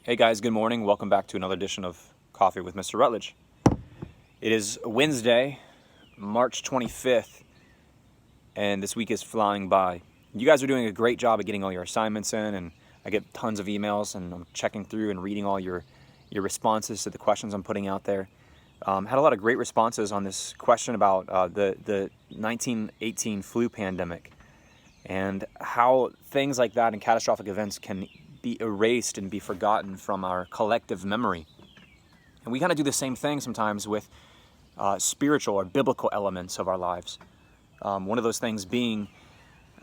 Hey guys, good morning. Welcome back to another edition of Coffee with Mr. Rutledge. It is Wednesday, March 25th, and this week is flying by. You guys are doing a great job of getting all your assignments in, and I get tons of emails, and I'm checking through and reading all your responses to the questions I'm putting out there. Had a lot of great responses on this question about the 1918 flu pandemic and how things like that and catastrophic events can be erased and be forgotten from our collective memory. And we kind of do the same thing sometimes with spiritual or biblical elements of our lives. One of those things being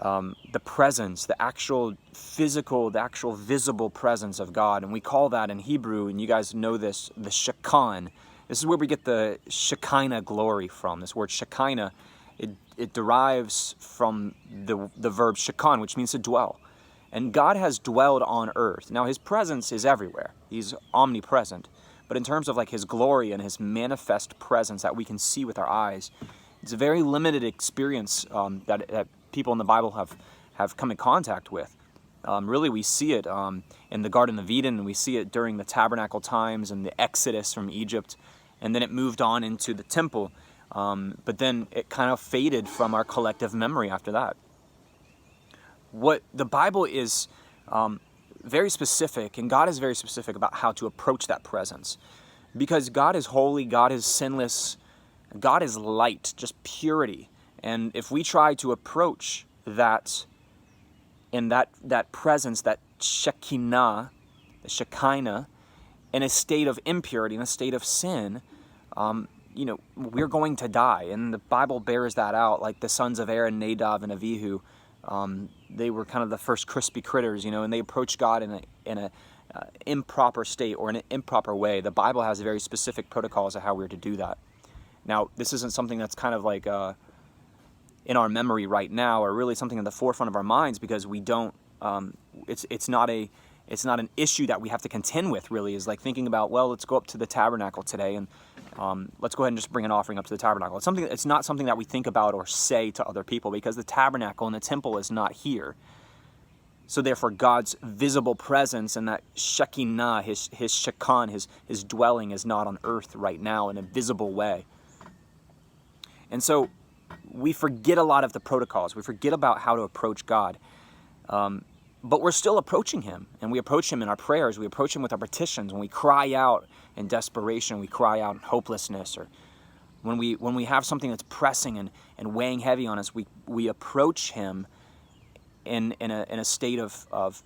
the presence, the actual physical, the actual visible presence of God. And we call that in Hebrew, and you guys know this, the Shekinah. This is where we get the Shekinah glory from. This word Shekinah, it derives from the verb Shekan, which means to dwell. And God has dwelled on earth. Now, his presence is everywhere. He's omnipresent. But in terms of like his glory and his manifest presence that we can see with our eyes, it's a very limited experience that people in the Bible have come in contact with. Really, we see it in the Garden of Eden, and we see it during the tabernacle times and the Exodus from Egypt. And then it moved on into the temple. But then it kind of faded from our collective memory after that. What the Bible is very specific, and God is very specific about how to approach that presence. Because God is holy, God is sinless, God is light, just purity. And if we try to approach that in that presence, that Shekinah, the Shekinah, in a state of impurity, in a state of sin, we're going to die. And the Bible bears that out, like the sons of Aaron, Nadab, and Abihu. They were kind of the first crispy critters, and they approached God in a improper state or in an improper way. The Bible has very specific protocols of how we're to do that. Now, this isn't something that's kind of like in our memory right now, or really something in the forefront of our minds, because we don't. It's not an issue that we have to contend with. Really, is like thinking about, well, let's go up to the tabernacle today and let's go ahead and just bring an offering up to the tabernacle. It's not something that we think about or say to other people, because the tabernacle and the temple is not here. So therefore, God's visible presence and that Shekinah, his Shekan, his dwelling, is not on earth right now in a visible way. And so we forget a lot of the protocols. We forget about how to approach God. But we're still approaching him, and we approach him in our prayers. We approach him with our petitions. When we cry out in desperation, we cry out in hopelessness, or when we have something that's pressing and weighing heavy on us, we approach him in a state of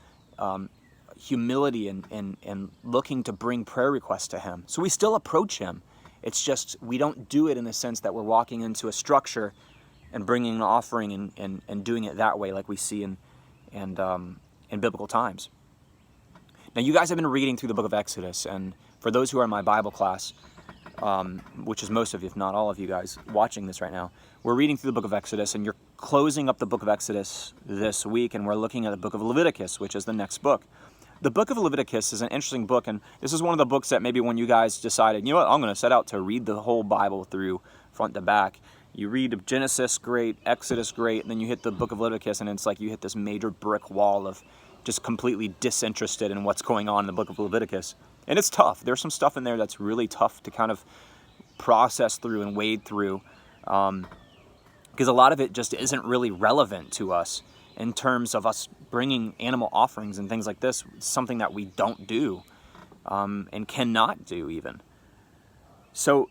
humility and looking to bring prayer requests to him. So we still approach him. It's just we don't do it in the sense that we're walking into a structure and bringing an offering and doing it that way, like we see in biblical times. Now, you guys have been reading through the book of Exodus, and for those who are in my Bible class, which is most of you, if not all of you guys watching this right now, we're reading through the book of Exodus, and you're closing up the book of Exodus this week, and we're looking at the book of Leviticus, which is the next book. The book of Leviticus is an interesting book, and this is one of the books that maybe when you guys decided, you know what, I'm going to set out to read the whole Bible through front to back. You read Genesis, great, Exodus, great, and then you hit the book of Leviticus, and it's like you hit this major brick wall of just completely disinterested in what's going on in the book of Leviticus. And it's tough. There's some stuff in there that's really tough to kind of process through and wade through, because a lot of it just isn't really relevant to us in terms of us bringing animal offerings and things like this. It's something that we don't do and cannot do even. So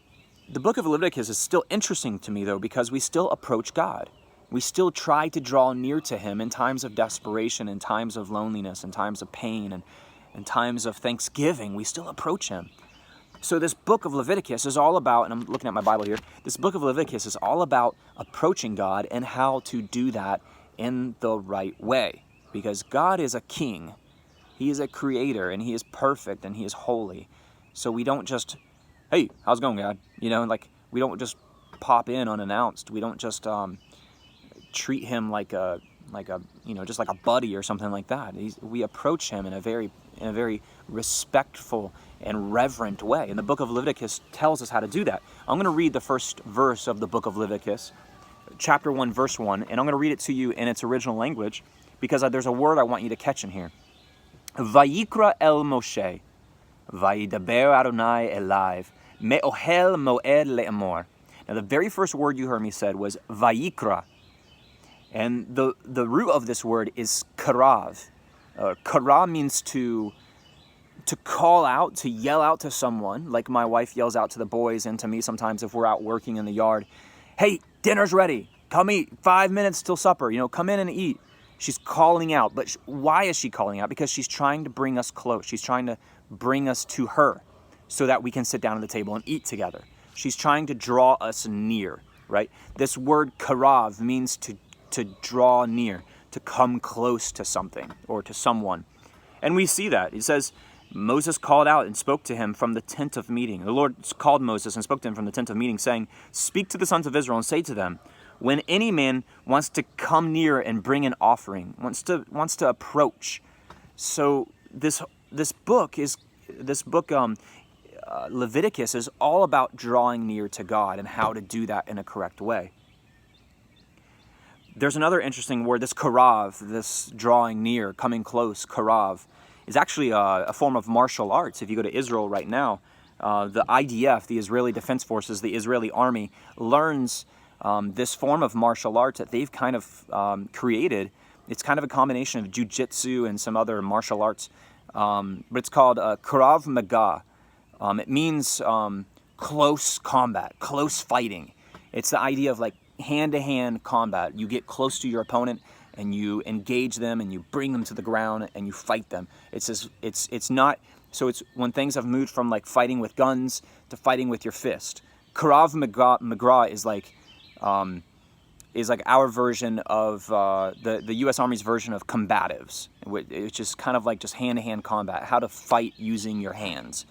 the book of Leviticus is still interesting to me, though, because we still approach God. We still try to draw near to him in times of desperation, in times of loneliness, in times of pain, and in times of thanksgiving. We still approach him. So this book of Leviticus is all about, and I'm looking at my Bible here, this book of Leviticus is all about approaching God and how to do that in the right way. Because God is a king. He is a creator, and he is perfect, and he is holy. So we don't just, hey, how's it going, God? We don't just pop in unannounced. We don't just treat him like a just like a buddy or something like that. We approach him in a very respectful and reverent way. And the book of Leviticus tells us how to do that. I'm going to read the first verse of the book of Leviticus, chapter 1, verse 1, and I'm going to read it to you in its original language, because there's a word I want you to catch in here. Vayikra el Moshe. Vayidaber Adonai Elaiv, Me'ohel Moed Le'amor. Now the very first word you heard me said was Vayikra. And the root of this word is Krav. Kara means to call out, to yell out to someone, like my wife yells out to the boys and to me sometimes if we're out working in the yard. Hey, dinner's ready. Come eat. 5 minutes till supper. Come in and eat. She's calling out. But why is she calling out? Because she's trying to bring us close. She's trying to bring us to her so that we can sit down at the table and eat together. She's trying to draw us near, right? This word karav means to draw near, to come close to something or to someone. And we see that. It says, Moses called out and spoke to him from the tent of meeting. The Lord called Moses and spoke to him from the tent of meeting, saying, speak to the sons of Israel and say to them, when any man wants to come near and bring an offering, wants to approach. So this book, Leviticus, is all about drawing near to God and how to do that in a correct way. There's another interesting word, this karav, this drawing near, coming close, karav, is actually a form of martial arts. If you go to Israel right now, the IDF, the Israeli Defense Forces, the Israeli Army, learns this form of martial arts that they've kind of created. It's kind of a combination of jiu-jitsu and some other martial arts, but it's called Krav Maga. It means close combat, close fighting. It's the idea of like hand-to-hand combat. You get close to your opponent and you engage them and you bring them to the ground and you fight them. It's not, so it's when things have moved from like fighting with guns to fighting with your fist. Krav Maga is like our version of the U.S. Army's version of combatives, which is kind of like just hand-to-hand combat, how to fight using your hands.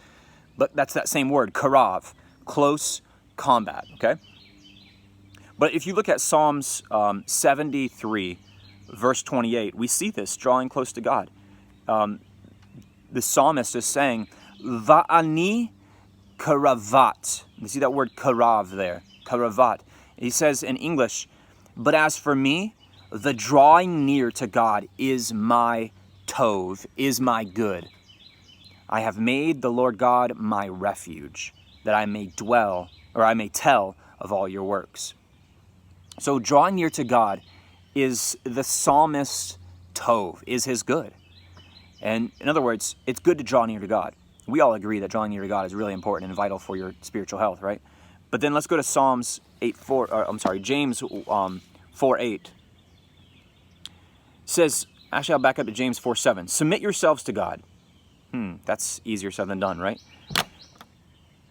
But that's that same word, karav, close combat, okay? But if you look at Psalms 73, verse 28, we see this, drawing close to God. The psalmist is saying, Va'ani karavat. You see that word karav there, karavat. He says in English, but as for me, the drawing near to God is my tov, is my good. I have made the Lord God my refuge, that I may dwell, or I may tell of all your works. So drawing near to God is the psalmist's tov, is his good. And in other words, it's good to draw near to God. We all agree that drawing near to God is really important and vital for your spiritual health, right? But then let's go to James 4:8. Says, actually I'll back up to James 4:7. Submit yourselves to God. That's easier said than done, right?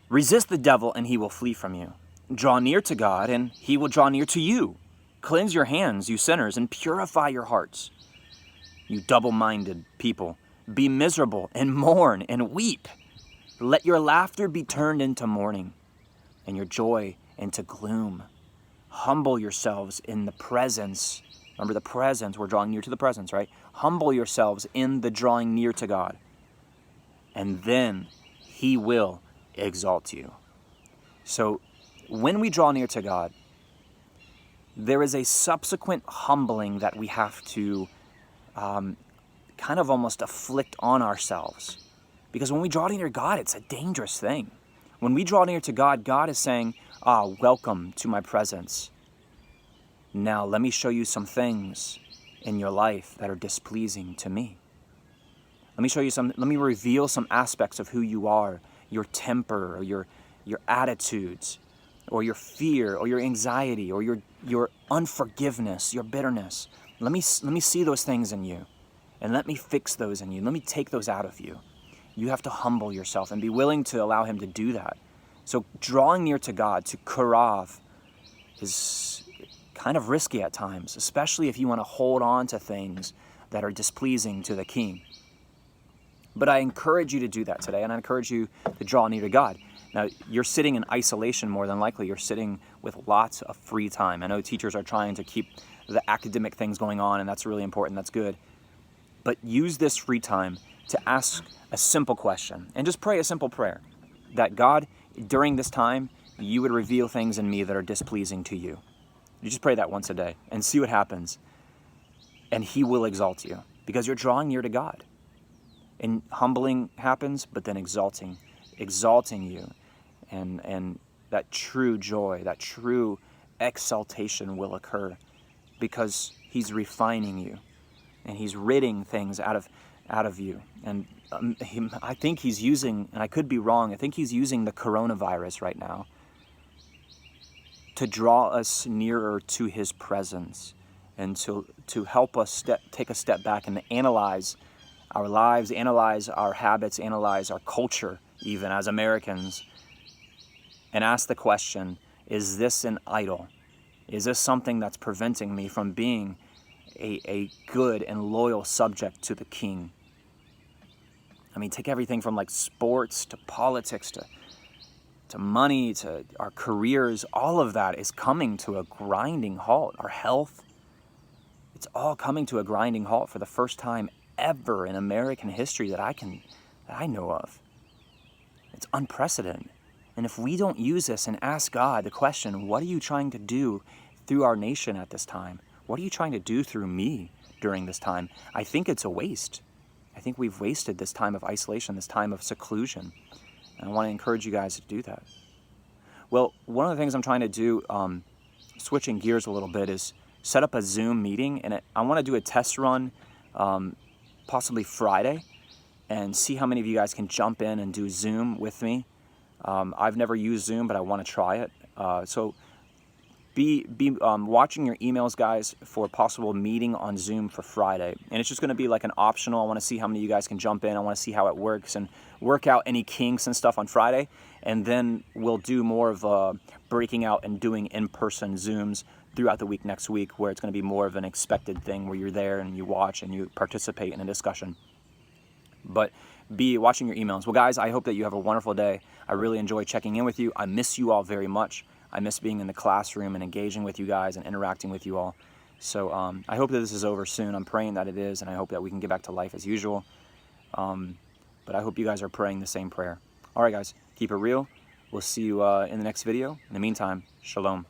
Resist the devil and he will flee from you. Draw near to God and he will draw near to you. Cleanse your hands, you sinners, and purify your hearts. You double-minded people, be miserable and mourn and weep. Let your laughter be turned into mourning and your joy into gloom. Humble yourselves in the presence. Remember the presence, we're drawing near to the presence, right? Humble yourselves in the drawing near to God. And then he will exalt you. So when we draw near to God, there is a subsequent humbling that we have to kind of almost afflict on ourselves. Because when we draw near to God, it's a dangerous thing. When we draw near to God, God is saying, welcome to my presence. Now let me show you some things in your life that are displeasing to me. Let me reveal some aspects of who you are, your temper, or your attitudes, or your fear, or your anxiety, or your unforgiveness, your bitterness. Let me see those things in you, and let me fix those in you. Let me take those out of you. You have to humble yourself and be willing to allow him to do that. So drawing near to God, to karav, is kind of risky at times, especially if you want to hold on to things that are displeasing to the king. But I encourage you to do that today, and I encourage you to draw near to God. Now, you're sitting in isolation more than likely. You're sitting with lots of free time. I know teachers are trying to keep the academic things going on, and that's really important. That's good. But use this free time to ask a simple question and just pray a simple prayer that God, during this time, you would reveal things in me that are displeasing to you. You just pray that once a day and see what happens. And he will exalt you because you're drawing near to God. and humbling happens, but then exalting you, and that true joy, that true exaltation will occur, because he's refining you, and he's ridding things out of you. And I think he's using, and I could be wrong, I think he's using the coronavirus right now to draw us nearer to his presence, and to help us take a step back and analyze our lives, analyze our habits, analyze our culture, even as Americans, and ask the question, is this an idol? Is this something that's preventing me from being a good and loyal subject to the king? I mean, take everything from like sports to politics to money to our careers. All of that is coming to a grinding halt. Our health, it's all coming to a grinding halt for the first time ever in American history that I know of. It's unprecedented. And if we don't use this and ask God the question, what are you trying to do through our nation at this time? What are you trying to do through me during this time? I think it's a waste. I think we've wasted this time of isolation, this time of seclusion. And I want to encourage you guys to do that. Well, one of the things I'm trying to do, switching gears a little bit, is set up a Zoom meeting. And I want to do a test run, possibly Friday, and see how many of you guys can jump in and do Zoom with me. I've never used Zoom, but I want to try it. So be watching your emails, guys, for a possible meeting on Zoom for Friday. And it's just going to be like an optional. I want to see how many of you guys can jump in. I want to see how it works and work out any kinks and stuff on Friday. And then we'll do more of breaking out and doing in-person Zooms throughout the week next week, where it's going to be more of an expected thing where you're there and you watch and you participate in a discussion. But be watching your emails. Well, guys, I hope that you have a wonderful day. I really enjoy checking in with you. I miss you all very much. I miss being in the classroom and engaging with you guys and interacting with you all. So I hope that this is over soon. I'm praying that it is, and I hope that we can get back to life as usual. But I hope you guys are praying the same prayer. All right, guys, keep it real. We'll see you in the next video. In the meantime, shalom.